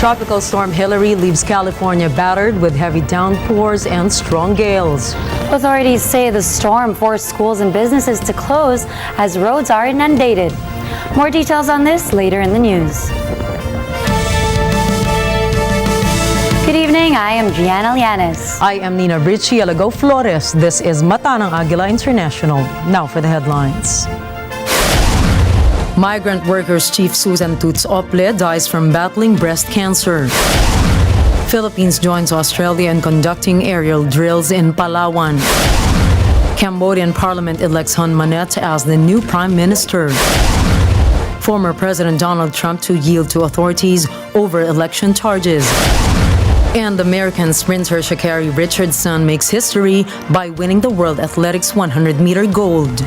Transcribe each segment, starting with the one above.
Tropical storm Hillary leaves California battered with heavy downpours and strong gales. Authorities say the storm forced schools and businesses to close as roads are inundated. More details on this later in the news. Good evening, I am Gianna Llanes. I am Nina Richie Alago Flores. This is Mata ng Agila International. Now for the headlines. Migrant Workers Chief Susan Toots Ople dies from battling breast cancer. Philippines joins Australia in conducting aerial drills in Palawan. Cambodian Parliament elects Hun Manet as the new Prime Minister. Former President Donald Trump to yield to authorities over election charges. And American sprinter Sha'carri Richardson makes history by winning the World Athletics 100-meter gold.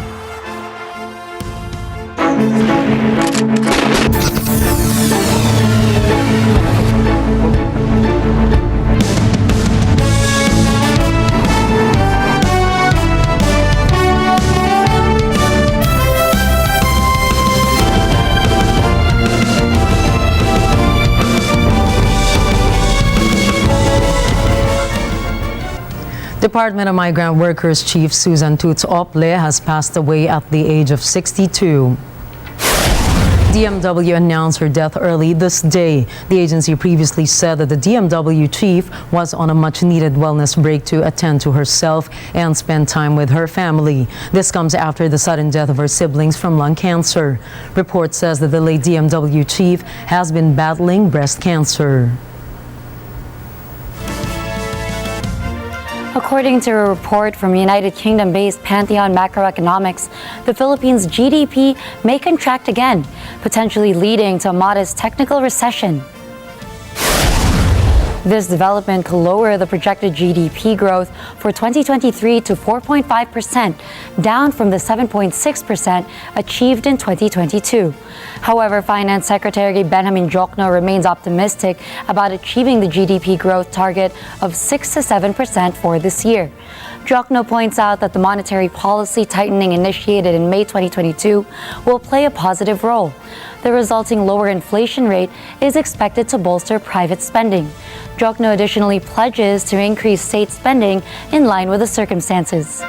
Department of Migrant Workers Chief Susan Toots Ople has passed away at the age of 62. DMW announced her death early this day. The agency previously said that the DMW chief was on a much-needed wellness break to attend to herself and spend time with her family. This comes after the sudden death of her siblings from lung cancer. Report says that the late DMW chief has been battling breast cancer. According to a report from United Kingdom-based Pantheon Macroeconomics, the Philippines' GDP may contract again, potentially leading to a modest technical recession. This development could lower the projected GDP growth for 2023 to 4.5%, down from the 7.6% achieved in 2022. However, Finance Secretary Benjamin Diokno remains optimistic about achieving the GDP growth target of 6 to 7% for this year. Diokno points out that the monetary policy tightening initiated in May 2022 will play a positive role. The resulting lower inflation rate is expected to bolster private spending. Diokno additionally pledges to increase state spending in line with the circumstances.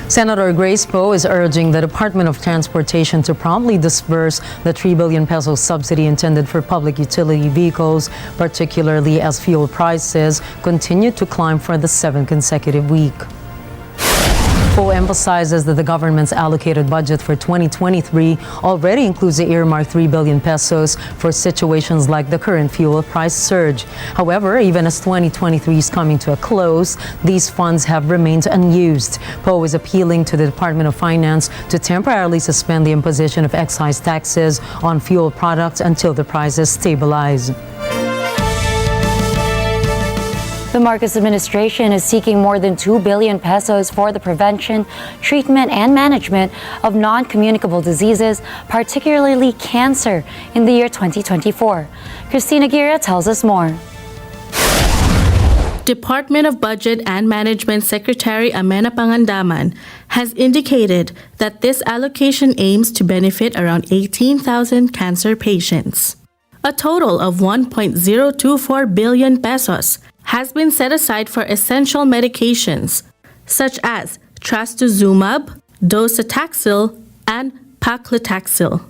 Senator Grace Poe is urging the Department of Transportation to promptly disburse the 3 billion peso subsidy intended for public utility vehicles, particularly as fuel prices continue to climb for the 7th consecutive week. Poe emphasizes that the government's allocated budget for 2023 already includes the earmarked 3 billion pesos for situations like the current fuel price surge. However, even as 2023 is coming to a close, these funds have remained unused. Poe is appealing to the Department of Finance to temporarily suspend the imposition of excise taxes on fuel products until the prices stabilize. The Marcos administration is seeking more than 2 billion pesos for the prevention, treatment, and management of non-communicable diseases, particularly cancer, in the year 2024. Christina Gira tells us more. Department of Budget and Management Secretary Amena Pangandaman has indicated that this allocation aims to benefit around 18,000 cancer patients. A total of 1.024 billion pesos has been set aside for essential medications such as trastuzumab, docetaxel, and paclitaxel.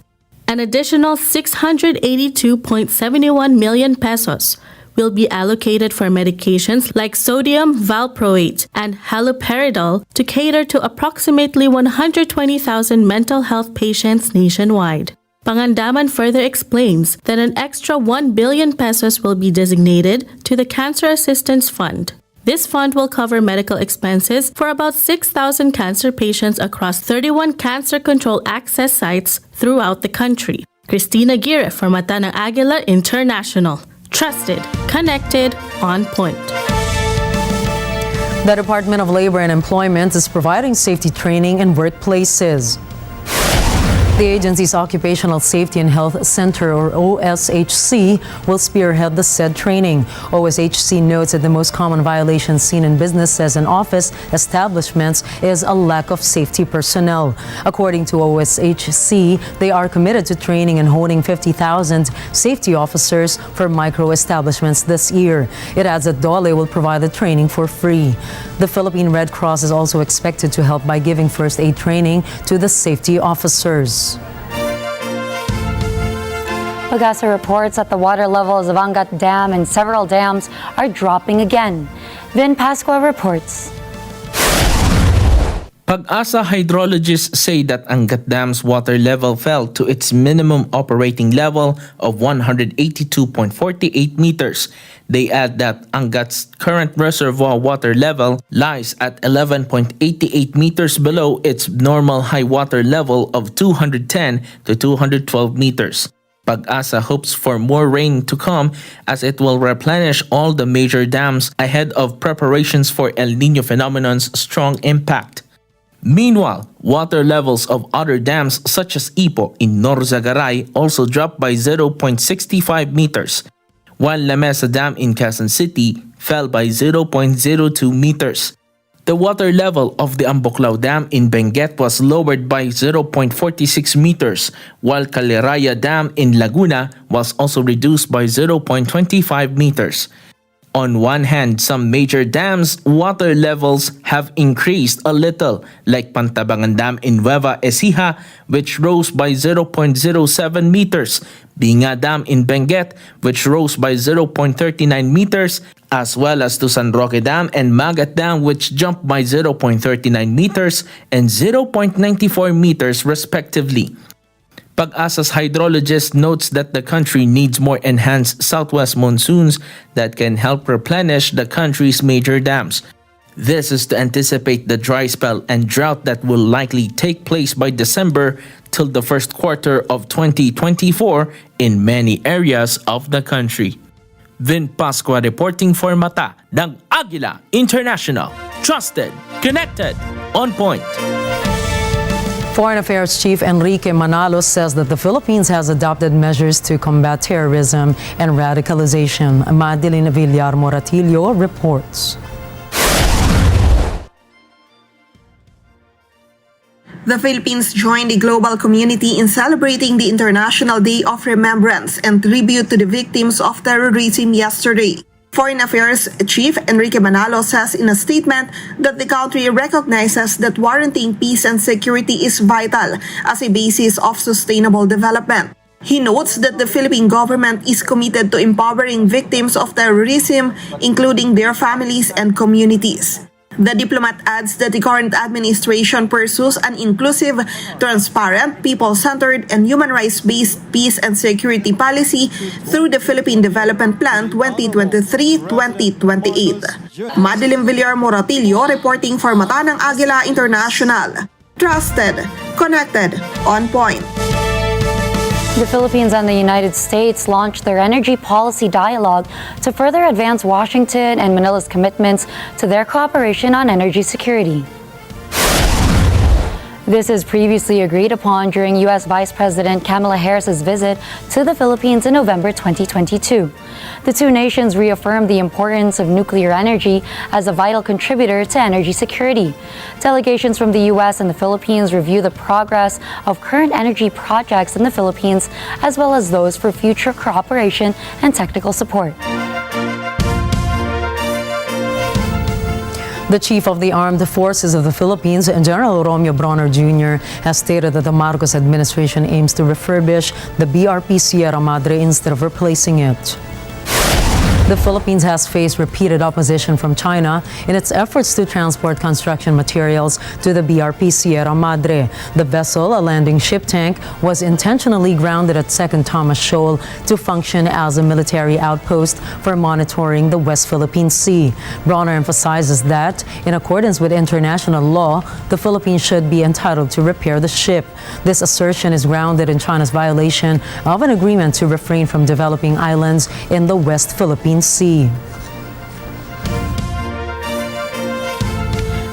An additional 682.71 million pesos will be allocated for medications like sodium valproate and haloperidol to cater to approximately 120,000 mental health patients nationwide. Pangandaman further explains that an extra 1 billion pesos will be designated to the Cancer Assistance Fund. This fund will cover medical expenses for about 6,000 cancer patients across 31 cancer control access sites throughout the country. Christina Gira for Mata ng Agila International. Trusted, connected, on point. The Department of Labor and Employment is providing safety training in workplaces. The agency's Occupational Safety and Health Center, or OSHC, will spearhead the said training. OSHC notes that the most common violation seen in businesses and office establishments is a lack of safety personnel. According to OSHC, they are committed to training and honing 50,000 safety officers for micro establishments this year. It adds that DOLE will provide the training for free. The Philippine Red Cross is also expected to help by giving first aid training to the safety officers. Pag-asa reports that the water levels of Angat Dam and several dams are dropping again. Vin Pascua reports. Pag-asa hydrologists say that Angat Dam's water level fell to its minimum operating level of 182.48 meters. They add that Angat's current reservoir water level lies at 11.88 meters below its normal high water level of 210 to 212 meters. Pag-asa hopes for more rain to come as it will replenish all the major dams ahead of preparations for El Niño phenomenon's strong impact. Meanwhile, water levels of other dams such as Ipo in Norzagaray also dropped by 0.65 meters, while La Mesa Dam in Quezon City fell by 0.02 meters. The water level of the Ambuklao Dam in Benguet was lowered by 0.46 meters, while Caliraya Dam in Laguna was also reduced by 0.25 meters. On one hand, some major dams' water levels have increased a little, like Pantabangan Dam in Nueva Ecija, which rose by 0.07 meters, Binga Dam in Benguet, which rose by 0.39 meters, as well as to San Roque Dam and Magat Dam, which jumped by 0.39 meters and 0.94 meters respectively. Pag-asa's hydrologist notes that the country needs more enhanced southwest monsoons that can help replenish the country's major dams. This is to anticipate the dry spell and drought that will likely take place by December till the first quarter of 2024 in many areas of the country. Vin Pascua reporting for Mata ng Agila International. Trusted, connected, on point. Foreign Affairs Chief Enrique Manalo says that the Philippines has adopted measures to combat terrorism and radicalization. Madeline Villar Moratillo reports. The Philippines joined the global community in celebrating the International Day of Remembrance and Tribute to the Victims of Terrorism yesterday. Foreign Affairs Chief Enrique Manalo says in a statement that the country recognizes that warranting peace and security is vital as a basis of sustainable development. He notes that the Philippine government is committed to empowering victims of terrorism, including their families and communities. The diplomat adds that the current administration pursues an inclusive, transparent, people-centered, and human rights-based peace and security policy through the Philippine Development Plan 2023-2028. Madeline Villar Moratillo reporting for Mata ng Agila International. Trusted, connected, on point. The Philippines and the United States launched their energy policy dialogue to further advance Washington and Manila's commitments to their cooperation on energy security. This is previously agreed upon during U.S. Vice President Kamala Harris's visit to the Philippines in November 2022. The two nations reaffirmed the importance of nuclear energy as a vital contributor to energy security. Delegations from the U.S. and the Philippines review the progress of current energy projects in the Philippines, as well as those for future cooperation and technical support. The Chief of the Armed Forces of the Philippines, General Romeo Bronner Jr., has stated that the Marcos administration aims to refurbish the BRP Sierra Madre instead of replacing it. The Philippines has faced repeated opposition from China in its efforts to transport construction materials to the BRP Sierra Madre. The vessel, a landing ship tank, was intentionally grounded at 2nd Thomas Shoal to function as a military outpost for monitoring the West Philippine Sea. Bronner emphasizes that, in accordance with international law, the Philippines should be entitled to repair the ship. This assertion is grounded in China's violation of an agreement to refrain from developing islands in the West Philippine Sea.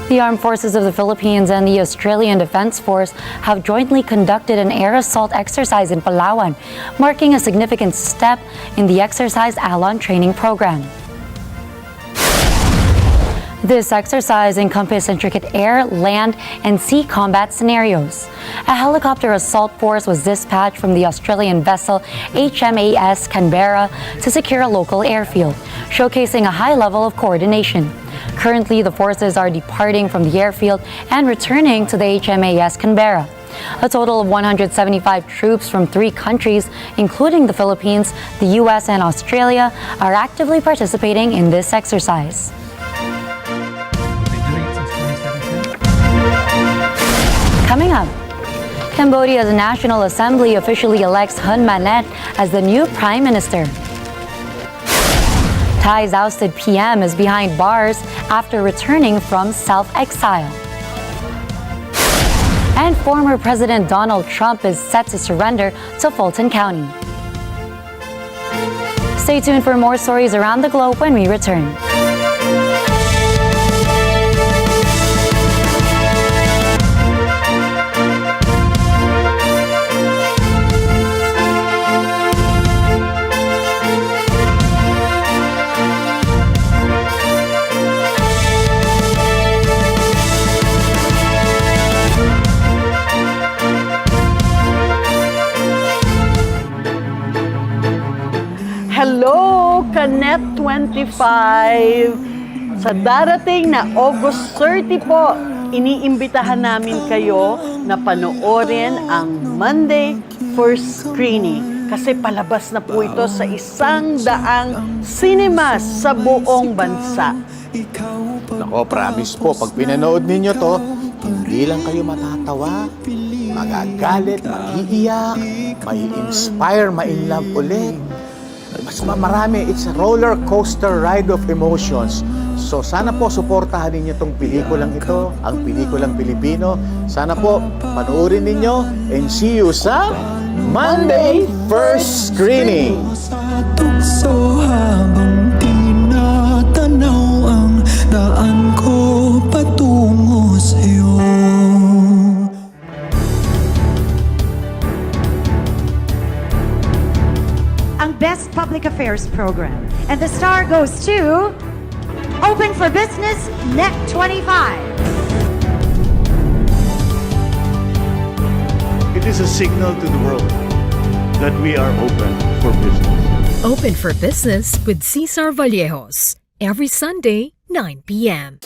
The Armed Forces of the Philippines and the Australian Defence Force have jointly conducted an air assault exercise in Palawan, marking a significant step in the exercise Alon training program. This exercise encompassed intricate air, land, and sea combat scenarios. A helicopter assault force was dispatched from the Australian vessel HMAS Canberra to secure a local airfield, showcasing a high level of coordination. Currently, the forces are departing from the airfield and returning to the HMAS Canberra. A total of 175 troops from 3 countries, including the Philippines, the US, and Australia, are actively participating in this exercise. Coming up, Cambodia's National Assembly officially elects Hun Manet as the new Prime Minister. Thai's ousted PM is behind bars after returning from self-exile. And former President Donald Trump is set to surrender to Fulton County. Stay tuned for more stories around the globe when we return. Hello, Kanet 25! Sa darating na August 30 po, iniimbitahan namin kayo na panoorin ang Monday first screening kasi palabas na po ito sa 100 cinemas sa buong bansa. Nako, promise po, pag pinanood ninyo to, hindi lang kayo matatawa, magagalit, mag-iiyak, mai-inspire, ma-inlove ulit. Mas marami, it's a roller coaster ride of emotions. So sana po suportahan ninyo itong pelikulang ito, ang pelikulang Pilipino. Sana po panoorin ninyo and see you sa Monday First Screening. Tukso habang tinatanaw ang daan ko patungo sa'yo. Best Public Affairs Program. And the star goes to Open for Business Net 25. It is a signal to the world that we are open for business. Open for Business with Cesar Vallejos. Every Sunday, 9 p.m.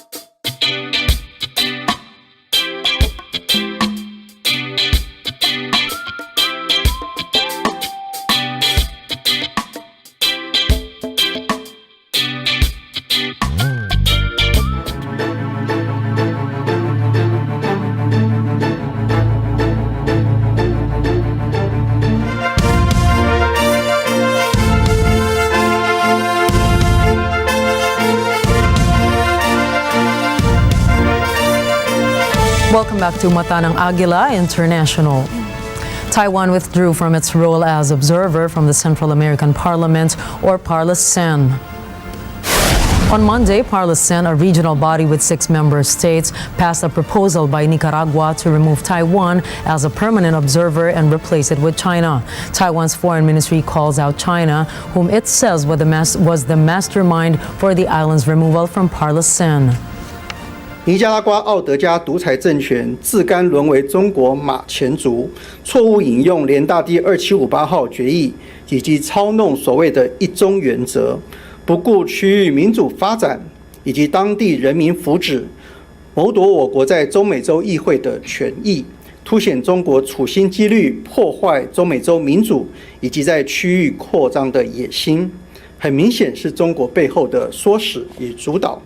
Welcome back to Mata ng Agila International. Taiwan withdrew from its role as observer from the Central American Parliament, or PARLACEN. On Monday, PARLACEN, a regional body with 6 member states, passed a proposal by Nicaragua to remove Taiwan as a permanent observer and replace it with China. Taiwan's foreign ministry calls out China, whom it says was the mastermind for the island's removal from PARLACEN. 尼加拉瓜奥德加独裁政权自甘沦为中国马前卒，错误引用联大第2758号决议，以及操弄所谓的一中原则，不顾区域民主发展以及当地人民福祉，谋夺我国在中美洲议会的权益，凸显中国处心积虑破坏中美洲民主以及在区域扩张的野心，很明显是中国背后的唆使与主导。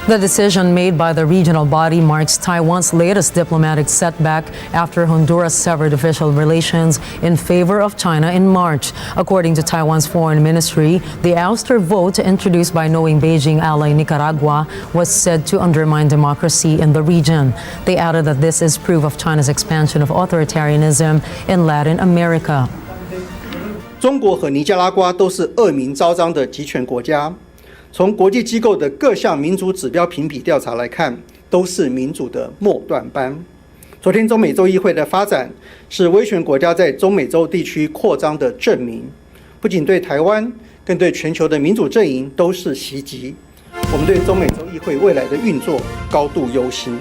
The decision made by the regional body marks Taiwan's latest diplomatic setback after Honduras severed official relations in favor of China in March. According to Taiwan's foreign ministry, the ouster vote introduced by knowing Beijing ally Nicaragua was said to undermine democracy in the region. They added that this is proof of China's expansion of authoritarianism in Latin America. 中国和尼加拉瓜都是恶名昭彰的集权国家。从国际机构的各项民主指标评比调查来看，都是民主的末段班。昨天中美洲议会的发展是威权国家在中美洲地区扩张的证明，不仅对台湾，更对全球的民主阵营都是袭击。我们对中美洲议会未来的运作高度忧心。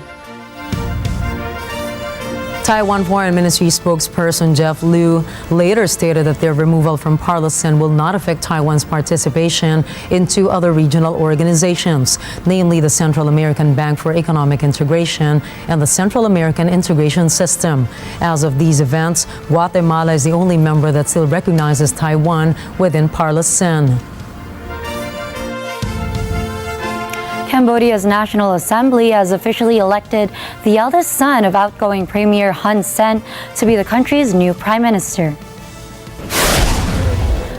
Taiwan Foreign Ministry spokesperson Jeff Liu later stated that their removal from PARLACEN will not affect Taiwan's participation in two other regional organizations, namely the Central American Bank for Economic Integration and the Central American Integration System. As of these events, Guatemala is the only member that still recognizes Taiwan within PARLACEN. Cambodia's National Assembly has officially elected the eldest son of outgoing Premier Hun Sen to be the country's new prime minister.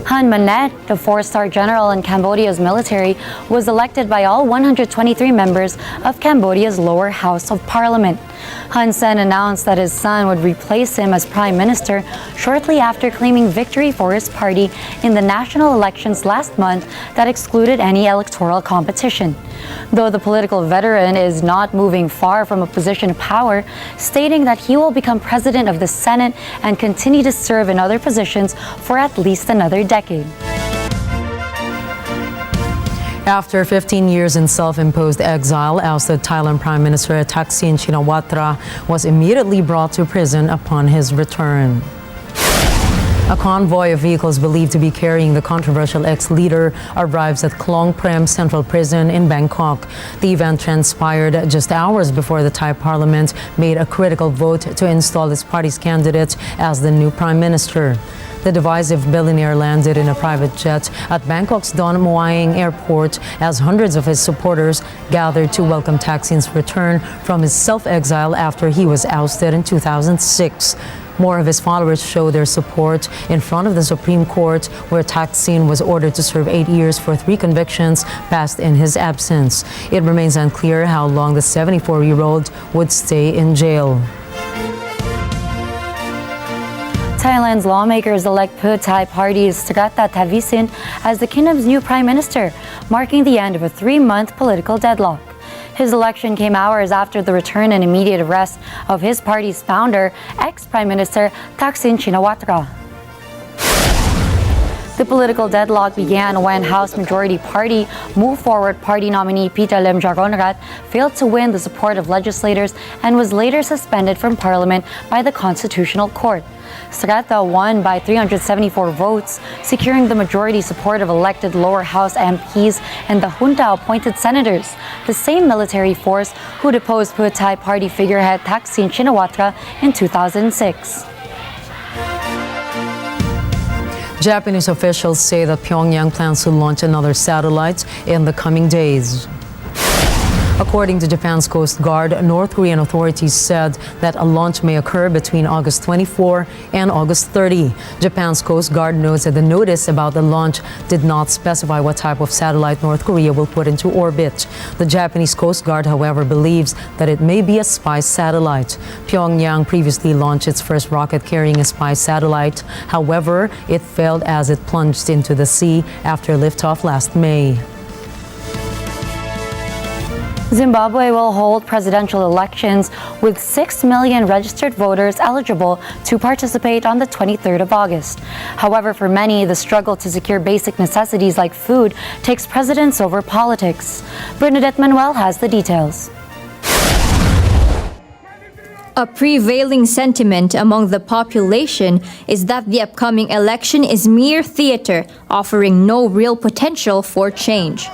Hun Manet, the four-star general in Cambodia's military, was elected by all 123 members of Cambodia's lower house of parliament. Hun Sen announced that his son would replace him as prime minister shortly after claiming victory for his party in the national elections last month that excluded any electoral competition. Though the political veteran is not moving far from a position of power, stating that he will become president of the Senate and continue to serve in other positions for at least another decade. After 15 years in self-imposed exile, ousted Thailand Prime Minister Thaksin Shinawatra was immediately brought to prison upon his return. A convoy of vehicles believed to be carrying the controversial ex-leader arrives at Klong Prem Central Prison in Bangkok. The event transpired just hours before the Thai parliament made a critical vote to install its party's candidate as the new prime minister. The divisive billionaire landed in a private jet at Bangkok's Don Muang Airport as hundreds of his supporters gathered to welcome Thaksin's return from his self-exile after he was ousted in 2006. More of his followers showed their support in front of the Supreme Court, where Thaksin was ordered to serve 8 years for 3 convictions passed in his absence. It remains unclear how long the 74-year-old would stay in jail. Thailand's lawmakers elect Pheu Thai Party's Srettha Thavisin as the kingdom's new prime minister, marking the end of a 3-month political deadlock. His election came hours after the return and immediate arrest of his party's founder, ex-Prime Minister Thaksin Shinawatra. The political deadlock began when House Majority Party Move Forward Party nominee Peter Lemjaronrat failed to win the support of legislators and was later suspended from parliament by the Constitutional Court. Srettha won by 374 votes, securing the majority support of elected lower house MPs and the junta-appointed senators, the same military force who deposed Pheu Thai Party figurehead Thaksin Shinawatra in 2006. Japanese officials say that Pyongyang plans to launch another satellite in the coming days. According to Japan's Coast Guard, North Korean authorities said that a launch may occur between August 24 and August 30. Japan's Coast Guard notes that the notice about the launch did not specify what type of satellite North Korea will put into orbit. The Japanese Coast Guard, however, believes that it may be a spy satellite. Pyongyang previously launched its first rocket carrying a spy satellite. However, it failed as it plunged into the sea after liftoff last May. Zimbabwe will hold presidential elections with 6 million registered voters eligible to participate on the 23rd of August. However, for many, the struggle to secure basic necessities like food takes precedence over politics. Bernadette Manuel has the details. A prevailing sentiment among the population is that the upcoming election is mere theater, offering no real potential for change.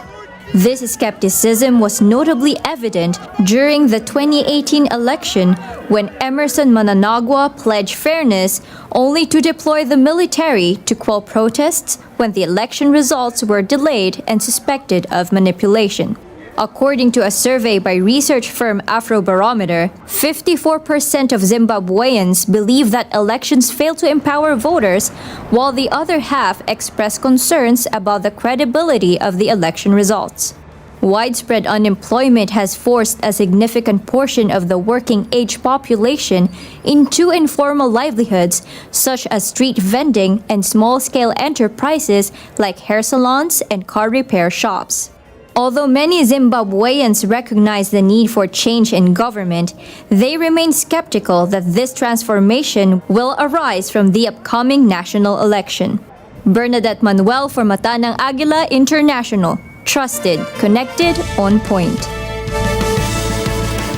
This skepticism was notably evident during the 2018 election when Emerson Mnangagwa pledged fairness only to deploy the military to quell protests when the election results were delayed and suspected of manipulation. According to a survey by research firm Afrobarometer, 54% of Zimbabweans believe that elections fail to empower voters, while the other half express concerns about the credibility of the election results. Widespread unemployment has forced a significant portion of the working-age population into informal livelihoods, such as street vending and small-scale enterprises like hair salons and car repair shops. Although many Zimbabweans recognize the need for change in government, they remain skeptical that this transformation will arise from the upcoming national election. Bernadette Manuel for Mata ng Agila International. Trusted, connected, on point.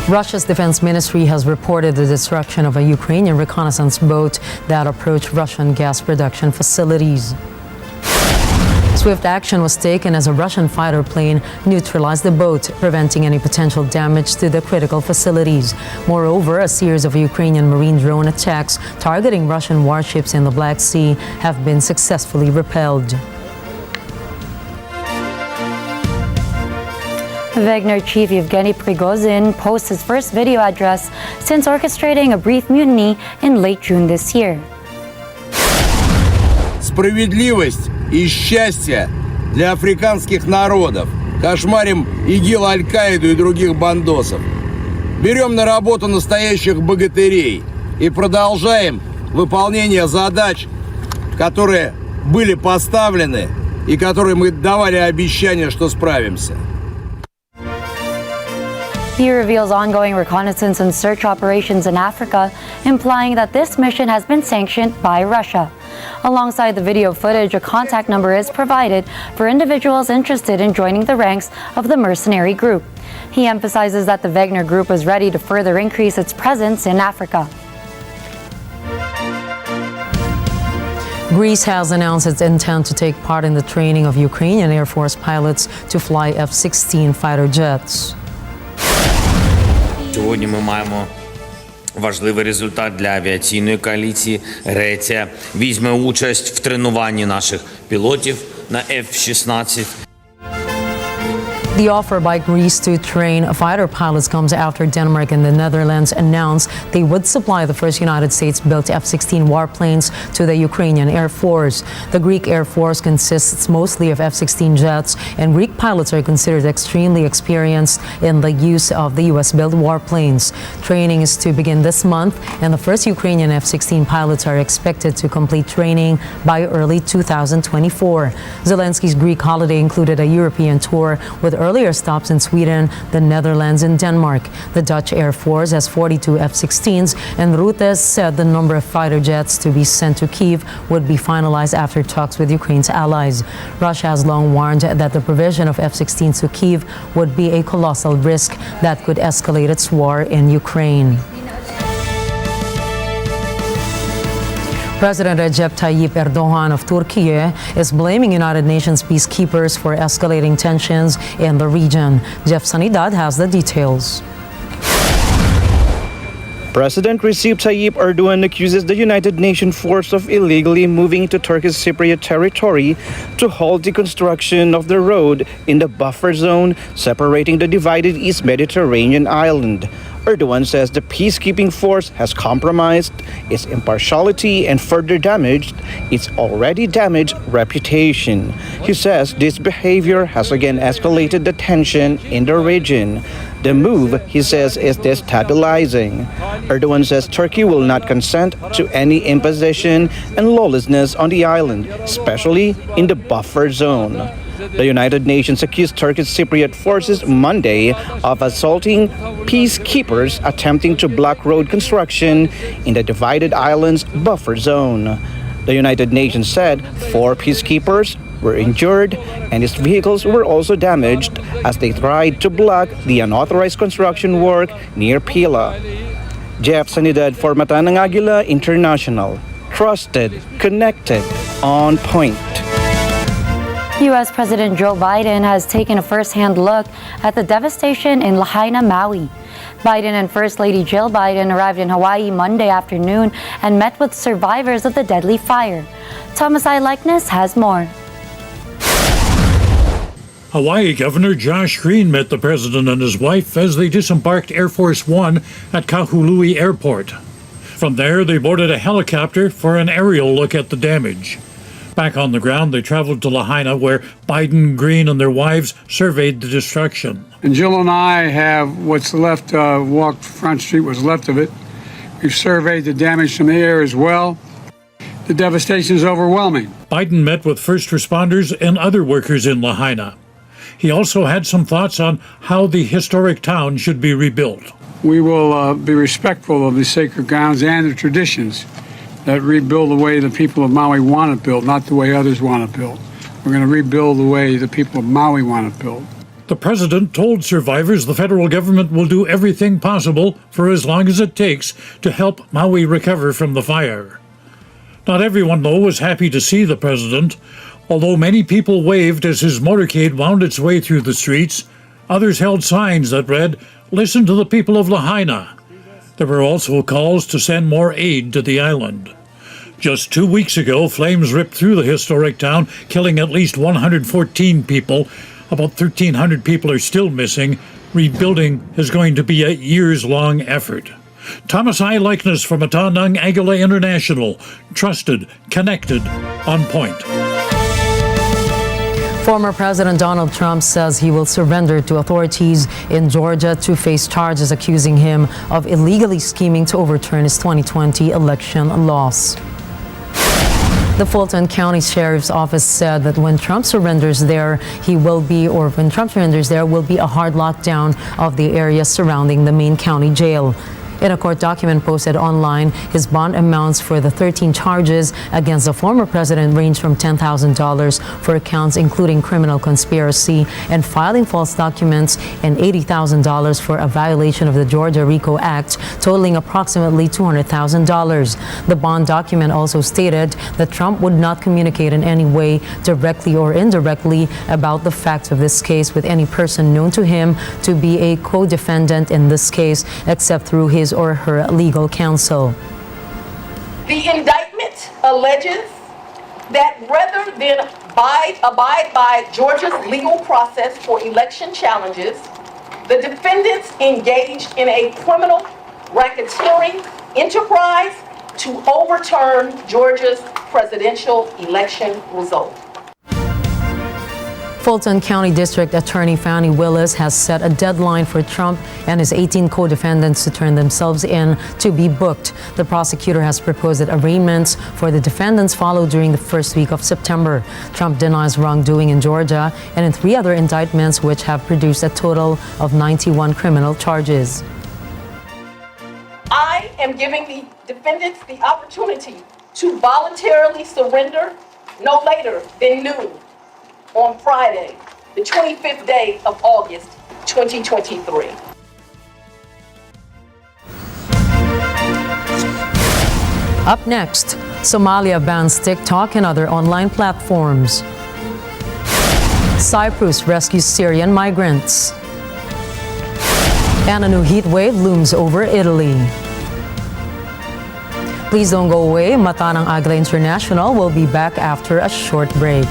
Russia's defense ministry has reported the destruction of a Ukrainian reconnaissance boat that approached Russian gas production facilities. Swift action was taken as a Russian fighter plane neutralized the boat, preventing any potential damage to the critical facilities. Moreover, a series of Ukrainian marine drone attacks targeting Russian warships in the Black Sea have been successfully repelled. Wagner Chief Yevgeny Prigozhin posts his first video address since orchestrating a brief mutiny in late June this year. Справедливость и счастье для африканских народов. Кошмарим ИГИЛ, Аль-Каиду и других бандосов. Берем на работу настоящих богатырей и продолжаем выполнение задач, которые были поставлены и которые мы давали обещание, что справимся. He reveals ongoing reconnaissance and search operations in Africa, implying that this mission has been sanctioned by Russia. Alongside the video footage, a contact number is provided for individuals interested in joining the ranks of the mercenary group. He emphasizes that the Wagner Group is ready to further increase its presence in Africa. Greece has announced its intent to take part in the training of Ukrainian Air Force pilots to fly F-16 fighter jets. Сьогодні ми маємо важливий результат для авіаційної коаліції. Греція візьме участь в тренуванні наших пілотів на F-16. The offer by Greece to train fighter pilots comes after Denmark and the Netherlands announced they would supply the first United States-built F-16 warplanes to the Ukrainian Air Force. The Greek Air Force consists mostly of F-16 jets, and Greek pilots are considered extremely experienced in the use of the U.S.-built warplanes. Training is to begin this month, and the first Ukrainian F-16 pilots are expected to complete training by early 2024. Zelensky's Greek holiday included a European tour with earlier stops in Sweden, the Netherlands, and Denmark. The Dutch Air Force has 42 F-16s, and Rutte said the number of fighter jets to be sent to Kyiv would be finalized after talks with Ukraine's allies. Russia has long warned that the provision of F-16s to Kyiv would be a colossal risk that could escalate its war in Ukraine. President Recep Tayyip Erdogan of Turkey is blaming United Nations peacekeepers for escalating tensions in the region. Jeff Sanidad has the details. President Recep Tayyip Erdogan accuses the United Nations force of illegally moving to Turkish Cypriot territory to halt the construction of the road in the buffer zone separating the divided East Mediterranean island. Erdogan says the peacekeeping force has compromised its impartiality and further damaged its already damaged reputation. He says this behavior has again escalated the tension in the region. The move, he says, is destabilizing. Erdogan says Turkey will not consent to any imposition and lawlessness on the island, especially in the buffer zone. The United Nations accused Turkish Cypriot forces Monday of assaulting peacekeepers attempting to block road construction in the divided island's buffer zone. The United Nations said 4 peacekeepers were injured and its vehicles were also damaged as they tried to block the unauthorized construction work near Pila. Jeff Sanidad for Mata ng Agila International. Trusted, connected, on point. U.S. President Joe Biden has taken a first-hand look at the devastation in Lahaina, Maui. Biden and First Lady Jill Biden arrived in Hawaii Monday afternoon and met with survivors of the deadly fire. Thomas I. Likeness has more. Hawaii Governor Josh Green met the president and his wife as they disembarked Air Force One at Kahului Airport. From there, they boarded a helicopter for an aerial look at the damage. Back on the ground, they traveled to Lahaina, where Biden, Green, and their wives surveyed the destruction. And Jill and I have what's left, walked Front Street, what's left of it. We've surveyed the damage from the air as well. The devastation is overwhelming. Biden met with first responders and other workers in Lahaina. He also had some thoughts on how the historic town should be rebuilt. We will be respectful of the sacred grounds and the traditions that rebuild the way the people of Maui want to build, not the way others want to build. We're going to rebuild the way the people of Maui want to build. The president told survivors the federal government will do everything possible for as long as it takes to help Maui recover from the fire. Not everyone, though, was happy to see the president. Although many people waved as his motorcade wound its way through the streets, others held signs that read, "Listen to the people of Lahaina." There were also calls to send more aid to the island. Just 2 weeks ago, flames ripped through the historic town, killing at least 114 people. About 1,300 people are still missing. Rebuilding is going to be a years-long effort. Thomas I. Likeness from Atanang Agila International. Trusted, connected, on point. Former President Donald Trump says he will surrender to authorities in Georgia to face charges accusing him of illegally scheming to overturn his 2020 election loss. The Fulton County Sheriff's Office said that when Trump surrenders there, will be a hard lockdown of the area surrounding the main county jail. In a court document posted online, his bond amounts for the 13 charges against the former president range from $10,000 for counts including criminal conspiracy and filing false documents and $80,000 for a violation of the Georgia RICO Act, totaling approximately $200,000. The bond document also stated that Trump would not communicate in any way, directly or indirectly, about the facts of this case with any person known to him to be a co-defendant in this case, except through his or her legal counsel. The indictment alleges that rather than abide by Georgia's legal process for election challenges, the defendants engaged in a criminal racketeering enterprise to overturn Georgia's presidential election result. Fulton County District Attorney Fannie Willis has set a deadline for Trump and his 18 co-defendants to turn themselves in to be booked. The prosecutor has proposed that arraignments for the defendants follow during the first week of September. Trump denies wrongdoing in Georgia and in 3 other indictments, which have produced a total of 91 criminal charges. I am giving the defendants the opportunity to voluntarily surrender no later than noon on Friday, the 25th day of August, 2023. Up next, Somalia bans TikTok and other online platforms. Cyprus rescues Syrian migrants. And a new heat wave looms over Italy. Please don't go away. Mata ng Agila International will be back after a short break.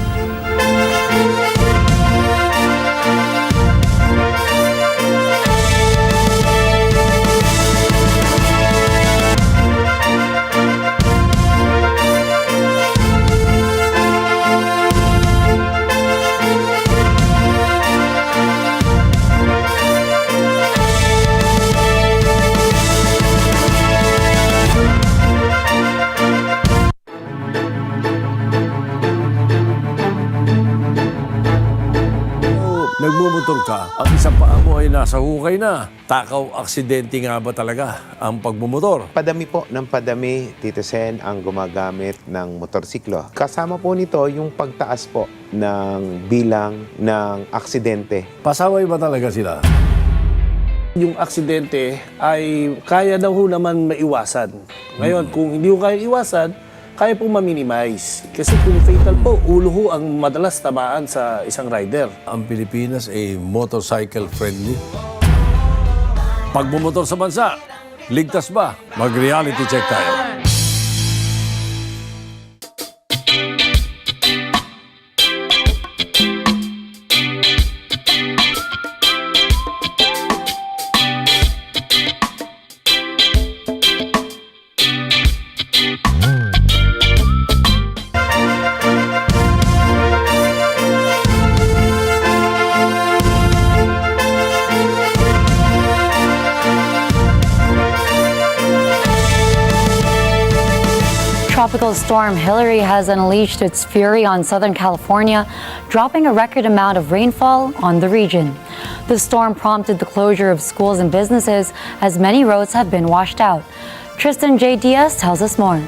Nagmumotor ka, ang isang paa mo ay nasa hukay na. Takaw aksidente nga ba talaga ang pagmumotor? Padami po ng padami, Tito Sen, ang gumagamit ng motorsiklo. Kasama po nito yung pagtaas po ng bilang ng aksidente. Pasaway ba talaga sila? Yung aksidente ay kaya daw ho naman maiwasan. Ngayon, kung hindi ko kaya iwasan, kaya pong ma-minimize. Kasi kung fatal po, ulo ho ang madalas tamaan sa isang rider. Ang Pilipinas ay motorcycle friendly. Pagmumotor sa bansa, ligtas ba? Mag-reality check tayo. Tropical storm Hillary has unleashed its fury on Southern California, dropping a record amount of rainfall on the region. The storm prompted the closure of schools and businesses as many roads have been washed out. Tristan J. Diaz tells us more.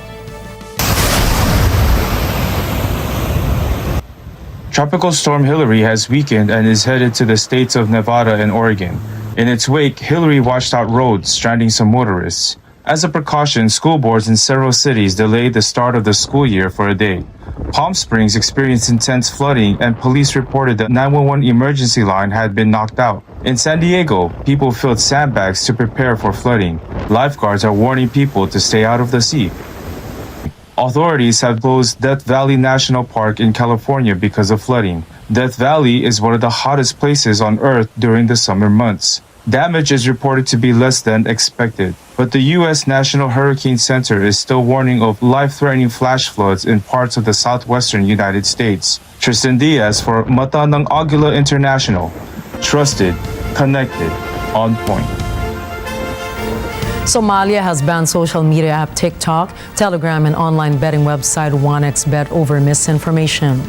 Tropical storm Hillary has weakened and is headed to the states of Nevada and Oregon. In its wake, Hillary washed out roads, stranding some motorists. As a precaution, school boards in several cities delayed the start of the school year for a day. Palm Springs experienced intense flooding, and police reported the 911 emergency line had been knocked out. In San Diego, people filled sandbags to prepare for flooding. Lifeguards are warning people to stay out of the sea. Authorities have closed Death Valley National Park in California because of flooding. Death Valley is one of the hottest places on Earth during the summer months. Damage is reported to be less than expected, but the U.S. National Hurricane Center is still warning of life-threatening flash floods in parts of the southwestern United States. Tristan Diaz for Mata ng Agila International. Trusted, connected, on point. Somalia has banned social media app TikTok, Telegram, and online betting website 1xBet over misinformation.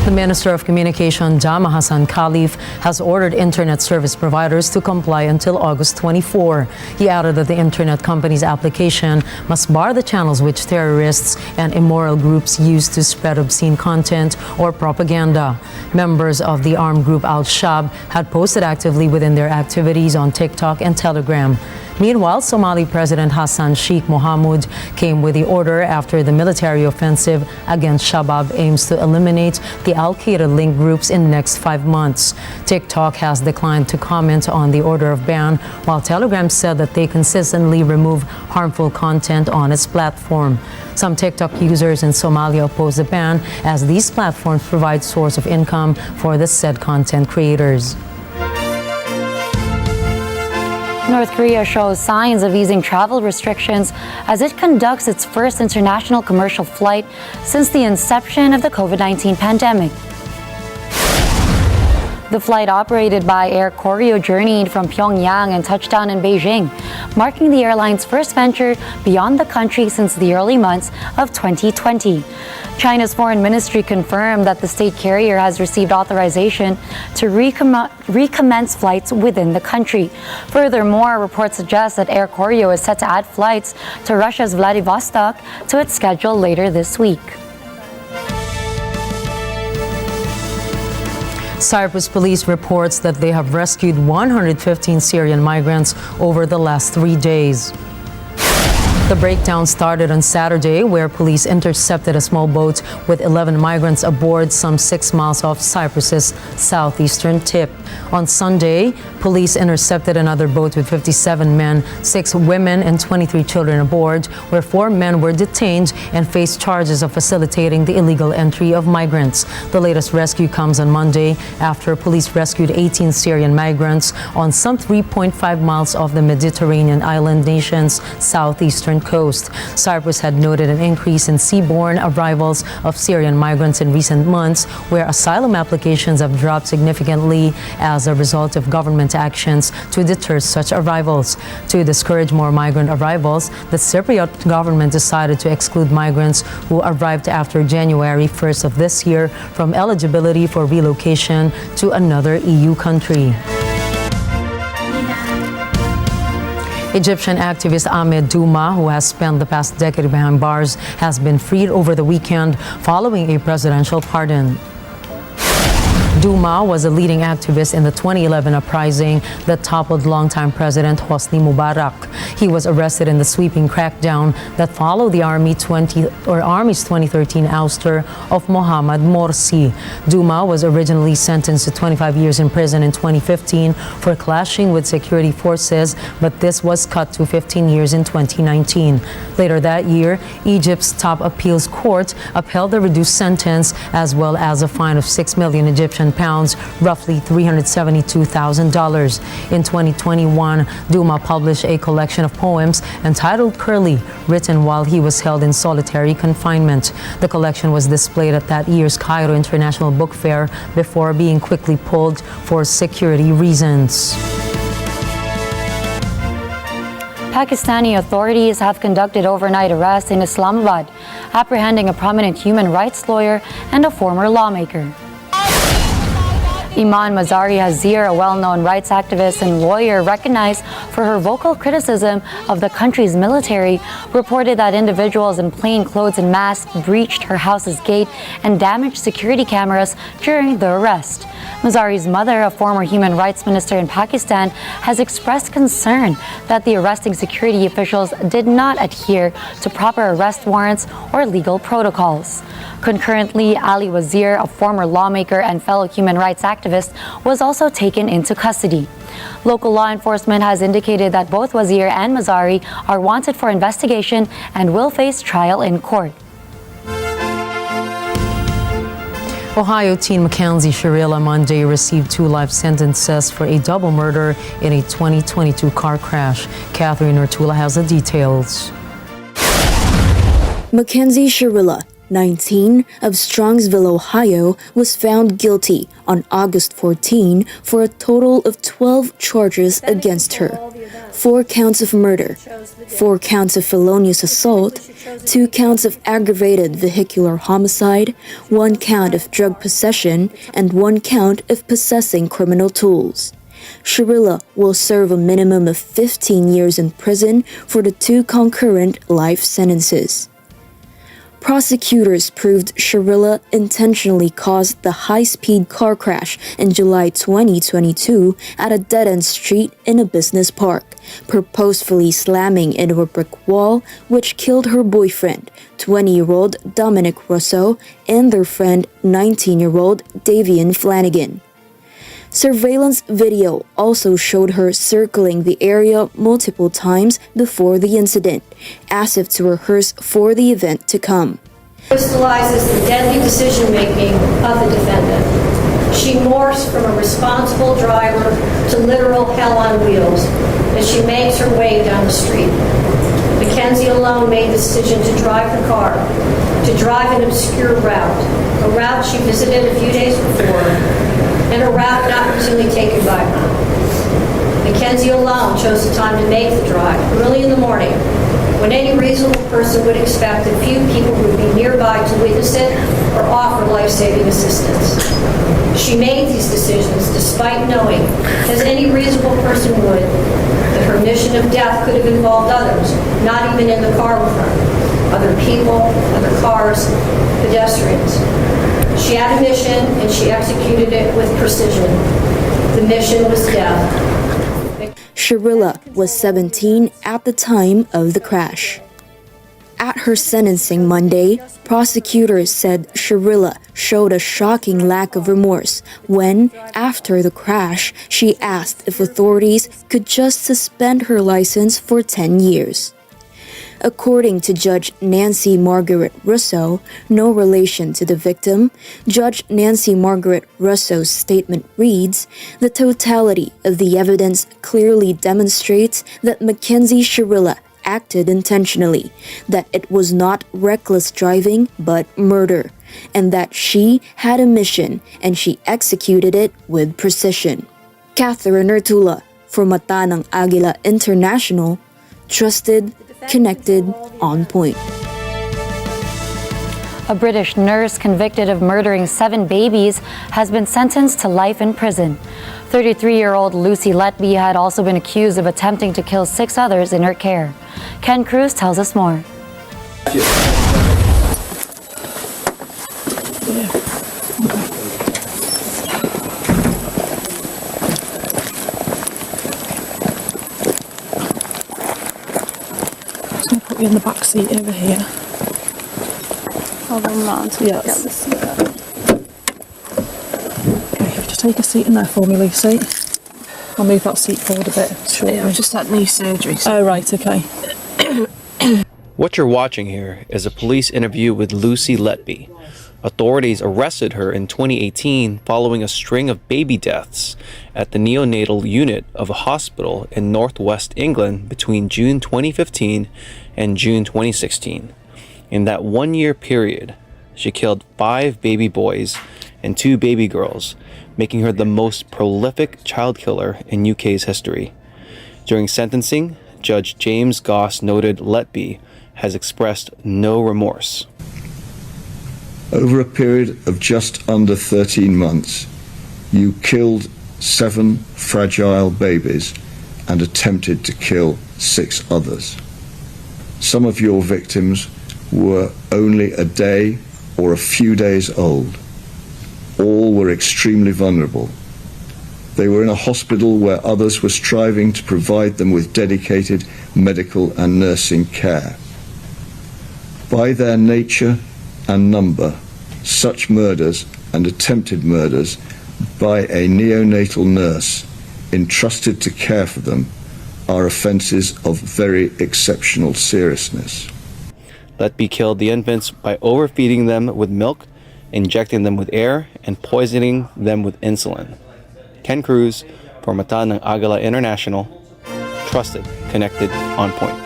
The Minister of Communication, Jama Hassan Khalif, has ordered internet service providers to comply until August 24. He added that the internet company's application must bar the channels which terrorists and immoral groups use to spread obscene content or propaganda. Members of the armed group Al-Shabaab had posted actively within their activities on TikTok and Telegram. Meanwhile, Somali President Hassan Sheikh Mohamud came with the order after the military offensive against Shabaab aims to eliminate the Al-Qaeda-linked groups in the next 5 months. TikTok has declined to comment on the order of ban, while Telegram said that they consistently remove harmful content on its platform. Some TikTok users in Somalia oppose the ban, as these platforms provide source of income for the said content creators. North Korea shows signs of easing travel restrictions as it conducts its first international commercial flight since the inception of the COVID-19 pandemic. The flight operated by Air Koryo journeyed from Pyongyang and touched down in Beijing, marking the airline's first venture beyond the country since the early months of 2020. China's foreign ministry confirmed that the state carrier has received authorization to recommence flights within the country. Furthermore, reports suggest that Air Koryo is set to add flights to Russia's Vladivostok to its schedule later this week. Cyprus police reports that they have rescued 115 Syrian migrants over the last 3 days. The breakdown started on Saturday, where police intercepted a small boat with 11 migrants aboard some 6 miles off Cyprus's southeastern tip. On Sunday, police intercepted another boat with 57 men, 6 women, and 23 children aboard, where 4 men were detained and faced charges of facilitating the illegal entry of migrants. The latest rescue comes on Monday after police rescued 18 Syrian migrants on some 3.5 miles off the Mediterranean island nation's southeastern coast. Cyprus had noted an increase in seaborne arrivals of Syrian migrants in recent months, where asylum applications have dropped significantly as a result of government actions to deter such arrivals. To discourage more migrant arrivals, the Cypriot government decided to exclude migrants who arrived after January 1st of this year from eligibility for relocation to another EU country. Egyptian activist Ahmed Douma, who has spent the past decade behind bars, has been freed over the weekend following a presidential pardon. Douma was a leading activist in the 2011 uprising that toppled longtime President Hosni Mubarak. He was arrested in the sweeping crackdown that followed the Army's 2013 ouster of Mohamed Morsi. Douma was originally sentenced to 25 years in prison in 2015 for clashing with security forces, but this was cut to 15 years in 2019. Later that year, Egypt's top appeals court upheld the reduced sentence, as well as a fine of 6 million Egyptian pounds, roughly $372,000. In 2021, Douma published a collection of poems entitled Curly, written while he was held in solitary confinement. The collection was displayed at that year's Cairo International Book Fair before being quickly pulled for security reasons. Pakistani authorities have conducted overnight arrests in Islamabad, apprehending a prominent human rights lawyer and a former lawmaker. Iman Mazari Hazir, a well-known rights activist and lawyer recognized for her vocal criticism of the country's military, reported that individuals in plain clothes and masks breached her house's gate and damaged security cameras during the arrest. Mazari's mother, a former human rights minister in Pakistan, has expressed concern that the arresting security officials did not adhere to proper arrest warrants or legal protocols. Concurrently, Ali Wazir, a former lawmaker and fellow human rights activist, was also taken into custody. Local law enforcement has indicated that both Wazir and Mazari are wanted for investigation and will face trial in court. Ohio teen Mackenzie Shirilla Monday received 2 life sentences for a double murder in a 2022 car crash. Catherine Ortula has the details. Mackenzie Shirilla, 19, of Strongsville, Ohio, was found guilty on August 14 for a total of 12 charges against her. 4 counts of murder, 4 counts of felonious assault, 2 counts of aggravated vehicular homicide, 1 count of drug possession, and 1 count of possessing criminal tools. Shirilla will serve a minimum of 15 years in prison for the 2 concurrent life sentences. Prosecutors proved Shirilla intentionally caused the high-speed car crash in July 2022 at a dead-end street in a business park, purposefully slamming into a brick wall, which killed her boyfriend, 20-year-old Dominic Russo, and their friend, 19-year-old Davian Flanagan. Surveillance video also showed her circling the area multiple times before the incident, as if to rehearse for the event to come. Crystallizes the deadly decision-making of the defendant. She morphs from a responsible driver to literal hell on wheels as she makes her way down the street. Mackenzie alone made the decision to drive her car, to drive an obscure route, a route she visited a few days before, and a route not routinely taken by her. Mackenzie alone chose the time to make the drive, early in the morning, when any reasonable person would expect that few people would be nearby to witness it or offer life-saving assistance. She made these decisions despite knowing, as any reasonable person would, that her mission of death could have involved others, not even in the car with her, other people, other cars, pedestrians. She had a mission, and she executed it with precision. The mission was death. Shirilla was 17 at the time of the crash. At her sentencing Monday, prosecutors said Shirilla showed a shocking lack of remorse when, after the crash, she asked if authorities could just suspend her license for 10 years. According to Judge Nancy Margaret Russo, no relation to the victim, Judge Nancy Margaret Russo's statement reads, "The totality of the evidence clearly demonstrates that Mackenzie Shirilla acted intentionally, that it was not reckless driving but murder, and that she had a mission and she executed it with precision." Catherine Ortula for Mata ng Agila International, trusted, connected, on point. A British nurse convicted of murdering 7 babies has been sentenced to life in prison. 33-year-old Lucy Letby had also been accused of attempting to kill 6 others in her care. Ken Cruz tells us more. Put you in the back seat over here. Hold on, man. Yes. Get the seat up. Okay, just take a seat in there for me, Lucy. I'll move that seat forward a bit. Sure. Yeah, I just had knee surgery. So. Oh, right, okay. What you're watching here is a police interview with Lucy Letby. Authorities arrested her in 2018 following a string of baby deaths at the neonatal unit of a hospital in northwest England between June 2015 and June 2016. In that 1-year period, she killed 5 baby boys and 2 baby girls, making her the most prolific child killer in UK's history. During sentencing, Judge James Goss noted Letby has expressed no remorse. Over a period of just under 13 months, you killed 7 fragile babies and attempted to kill 6 others. Some of your victims were only a day or a few days old. All were extremely vulnerable. They were in a hospital where others were striving to provide them with dedicated medical and nursing care. By their nature and number, such murders and attempted murders by a neonatal nurse entrusted to care for them are offences of very exceptional seriousness. Letby killed the infants by overfeeding them with milk, injecting them with air, and poisoning them with insulin. Ken Cruz for Mata ng Agila International. Trusted, connected, on point.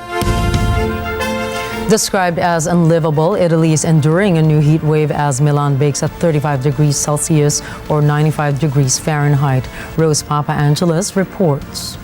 Described as unlivable, Italy is enduring a new heat wave as Milan bakes at 35 degrees Celsius or 95 degrees Fahrenheit. Rose Papa Angeles reports.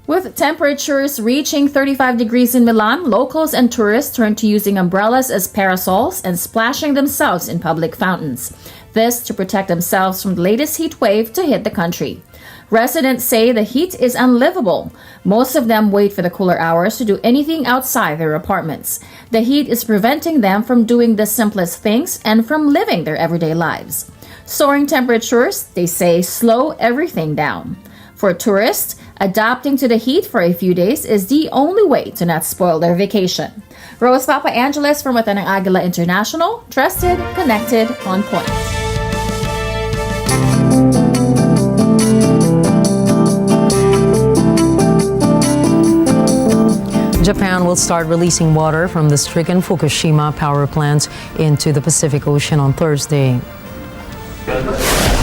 With temperatures reaching 35 degrees in Milan, locals and tourists turn to using umbrellas as parasols and splashing themselves in public fountains. This to protect themselves from the latest heat wave to hit the country. Residents say the heat is unlivable. Most of them wait for the cooler hours to do anything outside their apartments. The heat is preventing them from doing the simplest things and from living their everyday lives. Soaring temperatures, they say, slow everything down. For tourists, adapting to the heat for a few days is the only way to not spoil their vacation. Rose Papa Angeles from Mata ng Agila International, trusted, connected, on point. Japan will start releasing water from the stricken Fukushima power plant into the Pacific Ocean on Thursday.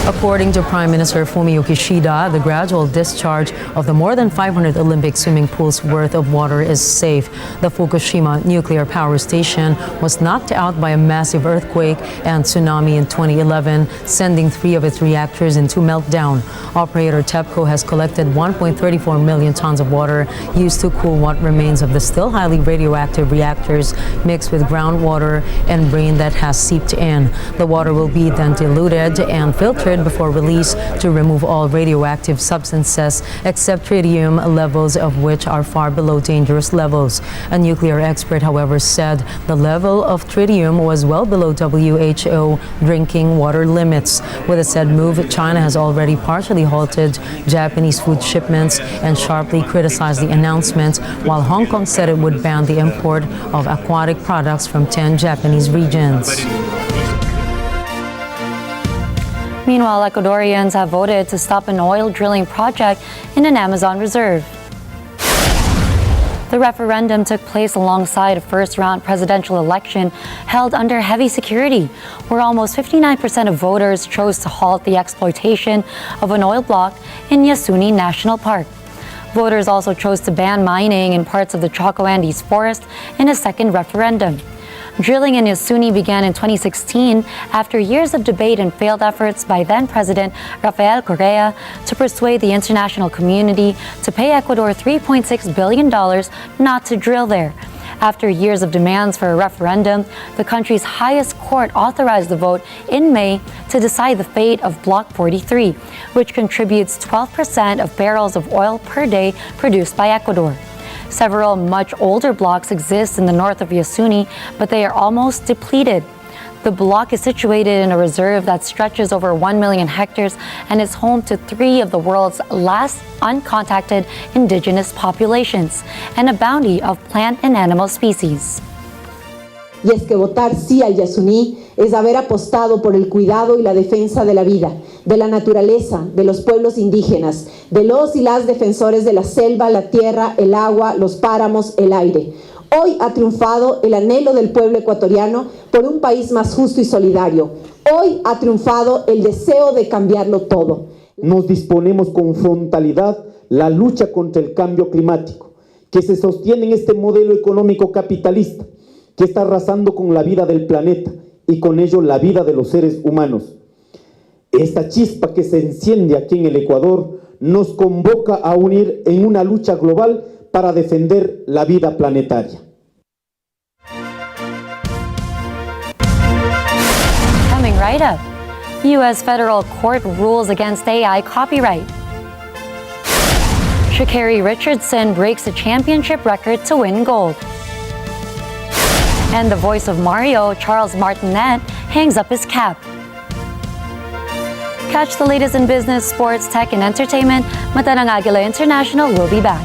According to Prime Minister Fumio Kishida, the gradual discharge of the more than 500 Olympic swimming pools worth of water is safe. The Fukushima nuclear power station was knocked out by a massive earthquake and tsunami in 2011, sending 3 of its reactors into meltdown. Operator TEPCO has collected 1.34 million tons of water used to cool what remains of the still highly radioactive reactors mixed with groundwater and rain that has seeped in. The water will be then diluted and filtered before release to remove all radioactive substances except tritium, levels of which are far below dangerous levels. A nuclear expert, however, said the level of tritium was well below WHO drinking water limits. With a said move, China has already partially halted Japanese food shipments and sharply criticized the announcement, while Hong Kong said it would ban the import of aquatic products from 10 Japanese regions. Meanwhile, Ecuadorians have voted to stop an oil drilling project in an Amazon reserve. The referendum took place alongside a first-round presidential election held under heavy security, where almost 59% of voters chose to halt the exploitation of an oil block in Yasuni National Park. Voters also chose to ban mining in parts of the Chaco Andes forest in a second referendum. Drilling in Yasuni began in 2016 after years of debate and failed efforts by then-President Rafael Correa to persuade the international community to pay Ecuador $3.6 billion not to drill there. After years of demands for a referendum, the country's highest court authorized the vote in May to decide the fate of Block 43, which contributes 12% of barrels of oil per day produced by Ecuador. Several much older blocks exist in the north of Yasuni, but they are almost depleted. The block is situated in a reserve that stretches over 1 million hectares and is home to 3 of the world's last uncontacted indigenous populations and a bounty of plant and animal species. Y es que votar sí al Yasuní es haber apostado por el cuidado y la defensa de la vida, de la naturaleza, de los pueblos indígenas, de los y las defensores de la selva, la tierra, el agua, los páramos, el aire. Hoy ha triunfado el anhelo del pueblo ecuatoriano por un país más justo y solidario. Hoy ha triunfado el deseo de cambiarlo todo. Nos disponemos con frontalidad la lucha contra el cambio climático, que se sostiene en este modelo económico capitalista, que está arrasando con la vida del planeta y con ello la vida de los seres humanos. Esta chispa que se enciende aquí en el Ecuador nos convoca a unir en una lucha global para defender la vida planetaria. Coming right up, U.S. federal court rules against AI copyright. Sha'carri Richardson breaks a championship record to win gold. And the voice of Mario, Charles Martinet, hangs up his cap. Catch the latest in business, sports, tech, and entertainment. Mata ng Agila International will be back.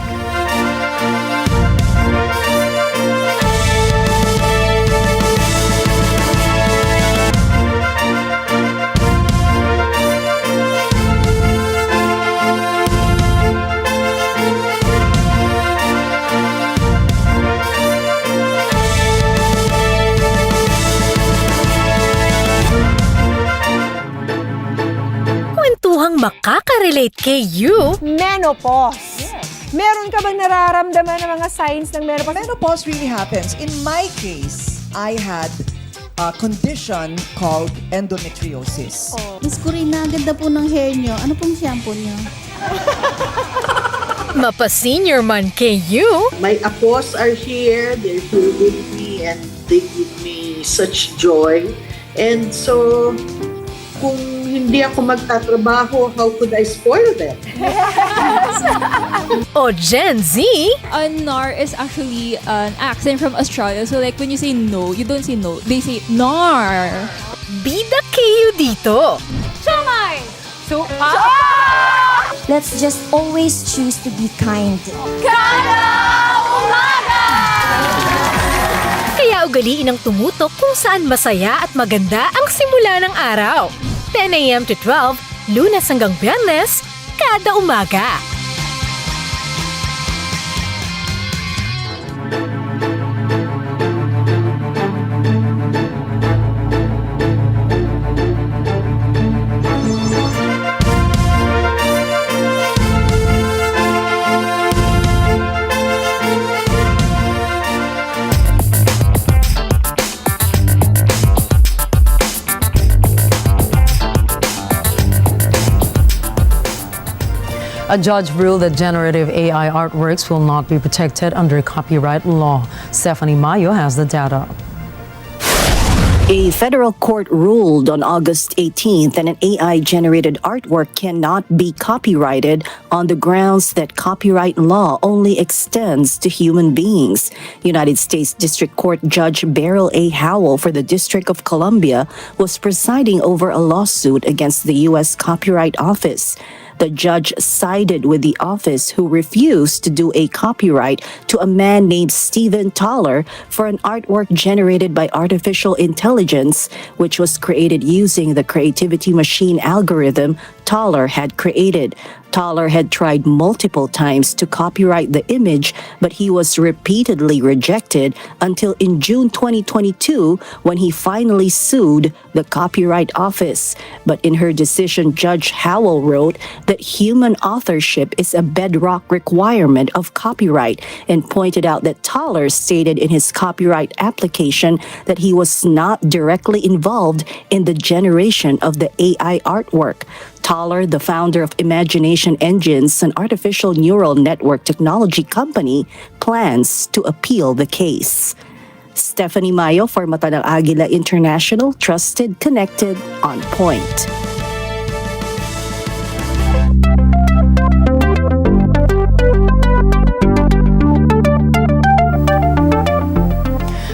Kwentuhang makaka-relate kay you. Menopause. Meron ka bang nararamdaman ng mga signs ng menopause? Menopause really happens. In my case, I had a condition called endometriosis. Miss Corina, ganda po ng hair nyo. Ano pong shampoo nyo? Mapa-senior man kay you. My apos are here. They're here with me and they give me such joy. And so, kung hindi ako magtatrabaho, how could I spoil them? O Gen Z? Nar is actually an accent from Australia. So like when you say no, you don't say no. They say nar. Bida kayo dito. Shamay! So, let's just always choose to be kind. Kada umaga! Kaya ugaliin ang tumutok kung saan masaya at maganda ang simula ng araw. 10 a.m. to 12, Lunes hanggang Biyernes, kada umaga. A judge ruled that generative AI artworks will not be protected under copyright law. Stephanie Mayo has the data. A federal court ruled on August 18th that an AI-generated artwork cannot be copyrighted on the grounds that copyright law only extends to human beings. United States District Court Judge Beryl A. Howell for the District of Columbia was presiding over a lawsuit against the U.S. Copyright Office. The judge sided with the office, who refused to do a copyright to a man named Stephen Thaler for an artwork generated by artificial intelligence, which was created using the creativity machine algorithm Thaler had created. Thaler had tried multiple times to copyright the image, but he was repeatedly rejected until in June 2022 when he finally sued the Copyright Office. But in her decision, Judge Howell wrote that human authorship is a bedrock requirement of copyright and pointed out that Thaler stated in his copyright application that he was not directly involved in the generation of the AI artwork. Thaler, the founder of Imagination Engines, an artificial neural network technology company, plans to appeal the case. Stephanie Mayo for Mata ng Agila International, trusted, connected, on point.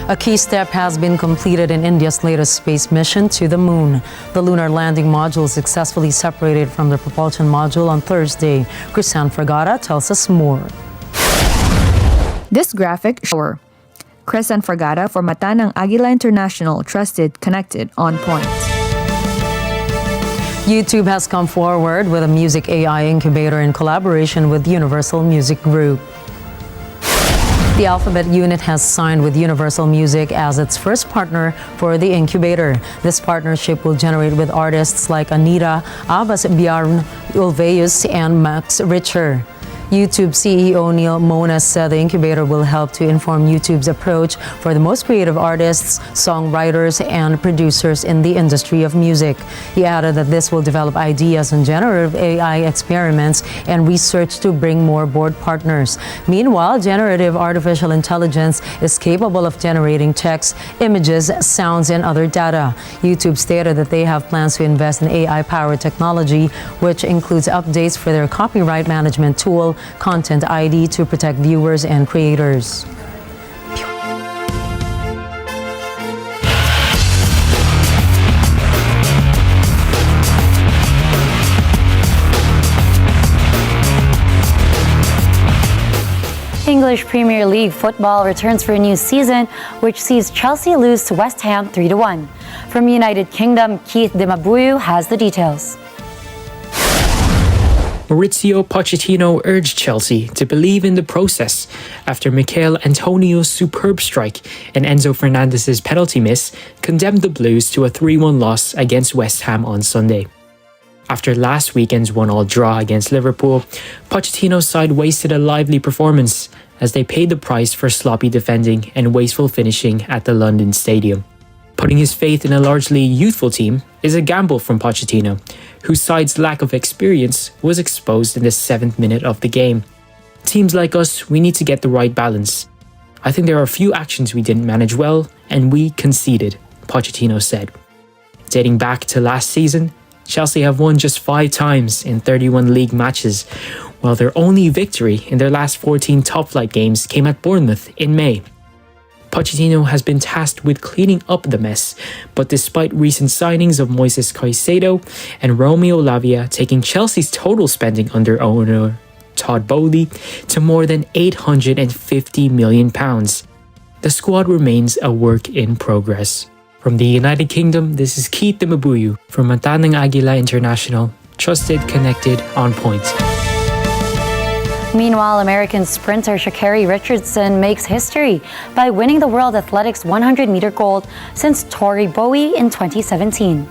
A key step has been completed in India's latest space mission to the moon. The lunar landing module successfully separated from the propulsion module on Thursday. Christian Fragata tells us more. This graphic shows Christian Fragata for Mata ng Agila International, trusted, connected, on point. YouTube has come forward with a music AI incubator in collaboration with Universal Music Group. The Alphabet unit has signed with Universal Music as its first partner for the incubator. This partnership will generate with artists like Anita, Abbas Bjarn, Ulvaeus, and Max Richter. YouTube CEO Neil Mona said the incubator will help to inform YouTube's approach for the most creative artists, songwriters, and producers in the industry of music. He added that this will develop ideas on generative AI experiments and research to bring more board partners. Meanwhile, generative artificial intelligence is capable of generating text, images, sounds, and other data. YouTube stated that they have plans to invest in AI-powered technology, which includes updates for their copyright management tool, Content ID, to protect viewers and creators. English Premier League football returns for a new season, which sees Chelsea lose to West Ham 3-1. From United Kingdom, Keith Demabuyu has the details. Mauricio Pochettino urged Chelsea to believe in the process after Mikel Antonio's superb strike and Enzo Fernandez's penalty miss condemned the Blues to a 3-1 loss against West Ham on Sunday. After last weekend's 1-1 draw against Liverpool, Pochettino's side wasted a lively performance as they paid the price for sloppy defending and wasteful finishing at the London Stadium. Putting his faith in a largely youthful team is a gamble from Pochettino, whose side's lack of experience was exposed in the 7th minute of the game. Teams like us, we need to get the right balance. I think there are a few actions we didn't manage well, and we conceded, Pochettino said. Dating back to last season, Chelsea have won just 5 times in 31 league matches, while their only victory in their last 14 top-flight games came at Bournemouth in May. Pochettino has been tasked with cleaning up the mess, but despite recent signings of Moises Caicedo and Romeo Lavia taking Chelsea's total spending under owner Todd Bowley to more than £850 million, the squad remains a work in progress. From the United Kingdom, this is Keith Demabuyu from Mata ng Agila International, trusted, connected, on point. Meanwhile, American sprinter Sha'carri Richardson makes history by winning the World Athletics 100-meter gold since Tori Bowie in 2017.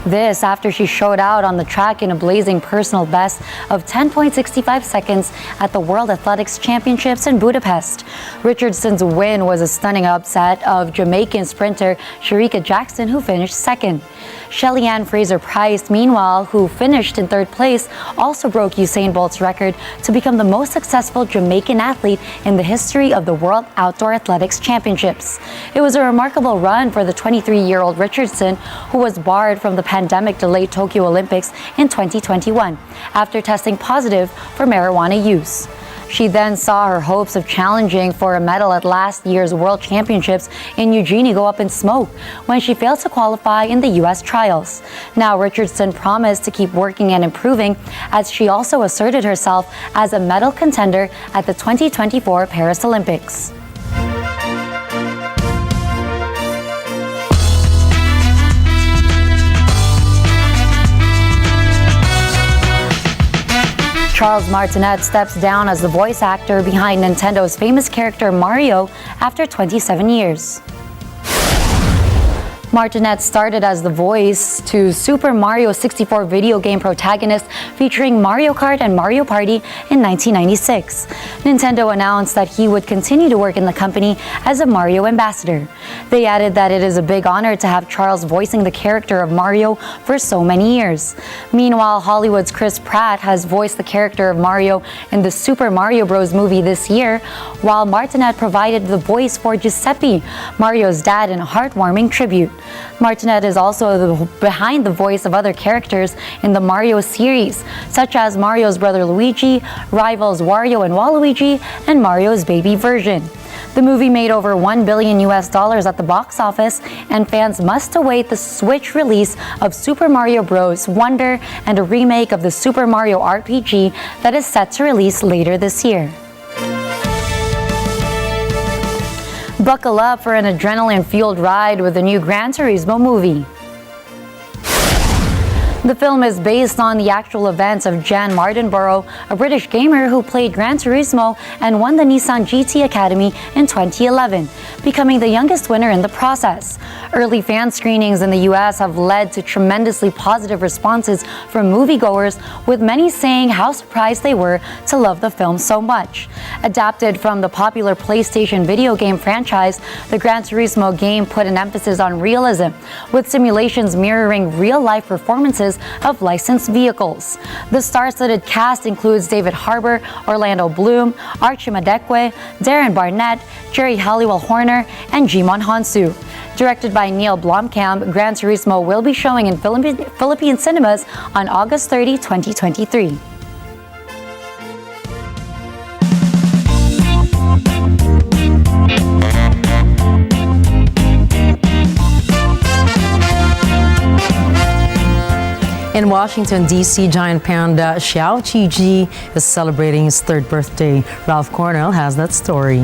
This after she showed out on the track in a blazing personal best of 10.65 seconds at the World Athletics Championships in Budapest. Richardson's win was a stunning upset of Jamaican sprinter Shericka Jackson, who finished second. Shelly-Ann Fraser-Price, meanwhile, who finished in 3rd place, also broke Usain Bolt's record to become the most successful Jamaican athlete in the history of the World Outdoor Athletics Championships. It was a remarkable run for the 23-year-old Richardson, who was barred from the pandemic-delayed Tokyo Olympics in 2021 after testing positive for marijuana use. She then saw her hopes of challenging for a medal at last year's World Championships in Eugene go up in smoke when she failed to qualify in the U.S. trials. Now Richardson promised to keep working and improving, as she also asserted herself as a medal contender at the 2024 Paris Olympics. Charles Martinet steps down as the voice actor behind Nintendo's famous character Mario after 27 years. Martinet started as the voice to Super Mario 64 video game protagonist featuring Mario Kart and Mario Party in 1996. Nintendo announced that he would continue to work in the company as a Mario ambassador. They added that it is a big honor to have Charles voicing the character of Mario for so many years. Meanwhile, Hollywood's Chris Pratt has voiced the character of Mario in the Super Mario Bros. Movie this year, while Martinet provided the voice for Giuseppe, Mario's dad, in a heartwarming tribute. Martinet is also behind the voice of other characters in the Mario series, such as Mario's brother Luigi, rivals Wario and Waluigi, and Mario's baby version. The movie made over $1 billion at the box office, and fans must await the Switch release of Super Mario Bros. Wonder and a remake of the Super Mario RPG that is set to release later this year. Buckle up for an adrenaline-fueled ride with the new Gran Turismo movie. The The film is based on the actual events of Jan Mardenborough, a British gamer who played Gran Turismo and won the Nissan GT Academy in 2011, becoming the youngest winner in the process. Early fan screenings in the US have led to tremendously positive responses from moviegoers, with many saying how surprised they were to love the film so much. Adapted from the popular PlayStation video game franchise, the Gran Turismo game put an emphasis on realism, with simulations mirroring real-life performances of licensed vehicles. The star-studded cast includes David Harbour, Orlando Bloom, Archie Madekwe, Darren Barnett, Jerry Halliwell Horner, and Jimon Hansu. Directed by Neil Blomkamp, Gran Turismo will be showing in Philippine cinemas on August 30, 2023. In Washington, D.C., giant panda Xiao Qi Ji is celebrating his third birthday. Ralph Cornell has that story.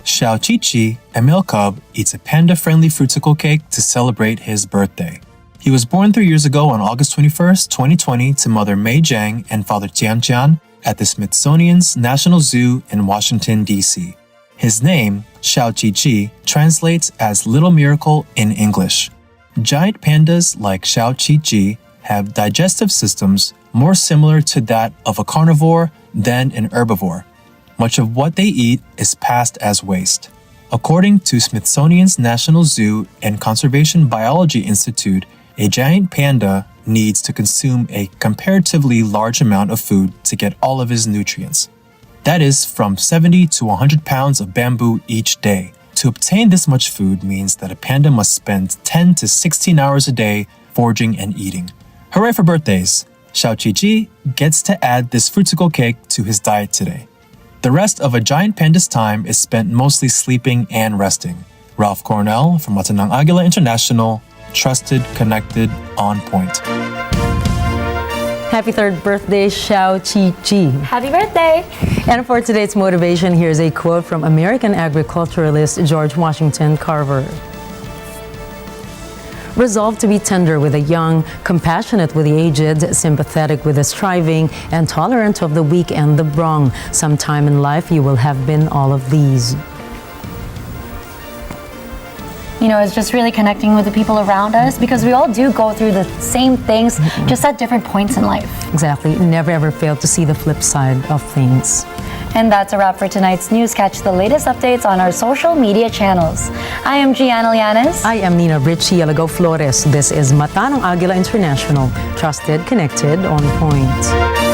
Xiao Qi Ji, a male cub, eats a panda-friendly fruitical cake to celebrate his birthday. He was born 3 years ago on August 21st, 2020 to mother Mei Jiang and father Tian Tian at the Smithsonian's National Zoo in Washington, D.C. His name, Xiao Qi Ji, translates as Little Miracle in English. Giant pandas like Xiao Qi Ji have digestive systems more similar to that of a carnivore than an herbivore. Much of what they eat is passed as waste. According to Smithsonian's National Zoo and Conservation Biology Institute, a giant panda needs to consume a comparatively large amount of food to get all of his nutrients. That is from 70 to 100 pounds of bamboo each day. To obtain this much food means that a panda must spend 10 to 16 hours a day foraging and eating. Hooray for birthdays! Xiao Qi Ji gets to add this fruitical cake to his diet today. The rest of a giant panda's time is spent mostly sleeping and resting. Ralph Cornell from Matanang Agila International, trusted, connected, on point. Happy third birthday, Xiao Qi Ji. Happy birthday! And for today's motivation, here's a quote from American agriculturalist George Washington Carver. Resolve to be tender with the young, compassionate with the aged, sympathetic with the striving, and tolerant of the weak and the wrong. Sometime in life you will have been all of these. You know, it's just really connecting with the people around us, because we all do go through the same things, just at different points in life. Exactly. Never ever fail to see the flip side of things. And that's a wrap for tonight's news. Catch the latest updates on our social media channels. I am Gianna Llanes. I am Nina Richie Alago Flores. This is Matanang Agila International. Trusted, connected, on point.